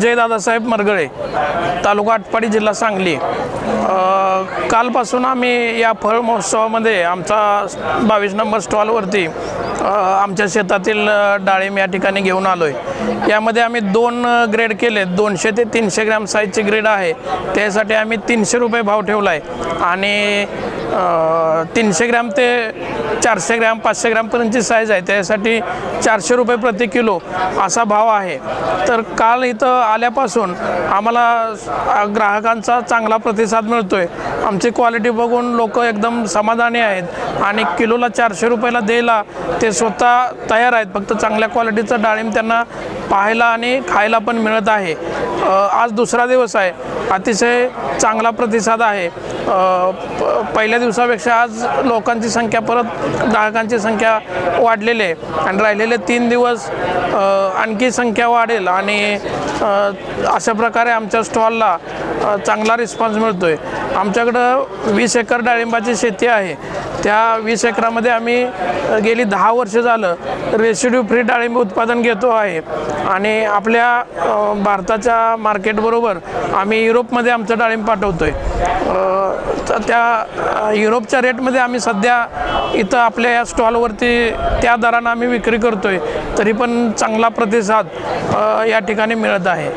विजय दादासाहेब मरगळे, तालुका आटपाडी, जिल्हा सांगली। कालपासून आम्ही या फळ महोत्सवामध्ये आमचा 22 नंबर स्टॉलवरती आमच्या शेतातील डाळिंब या ठिकाणी घेऊन आलो आहे। यामध्ये आम्ही 2 ग्रेड केले, 200 ते 300 ग्रॅम साईजचे ग्रेड आहे। त्यासाठी आम्ही 300 रुपये भाव ठेवला आहे आणि 300 ग्रॅम ते 400 ग्रॅम 500 ग्रॅमपर्यंतची साईज आहे, त्यासाठी 400 रुपये प्रति किलो असा भाव आहे। तर काल इथं आल्यापासून आम्हाला ग्राहकांचा चांगला प्रतिसाद मिळतो आहे। आमची क्वालिटी बघून लोक एकदम समाधानी आहेत आणि किलोला 400 रुपयाला द्यायला ते स्वतः तयार आहेत। फक्त चांगल्या क्वालिटीचं डाळिंब त्यांना पाहायला आणि खायला पण मिळत आहे। आज दुसरा दिवस आहे, अतिशय चांगला प्रतिसाद आहे। पहिल्या दिवसापेक्षा आज लोकांची संख्या, परत ग्राहकांची संख्या वाढलेली आहे आणि राहिलेले 3 दिवस आणखी संख्या वाढेल आणि अशा प्रकारे आमच्या स्टॉलला चांगला रिस्पॉन्स मिळतो आहे। आमच्याकडं 20 एकर डाळिंबाची शेती आहे। त्या 20 एकरामध्ये आम्ही गेली 10 वर्ष झालं रेसिड्यू फ्री डाळिंब उत्पादन घेतो आहे आणि आपल्या भारताच्या मार्केटबरोबर आम्ही युरोपमध्ये आमचं डाळिंब पाठवतो आहे। त्या युरोपच्या रेटमध्ये आम्ही सध्या इथं आपल्या या स्टॉलवरती त्या दरानं आम्ही विक्री करतो आहे, तरी पण चांगला प्रतिसाद या ठिकाणी मिळत आहे।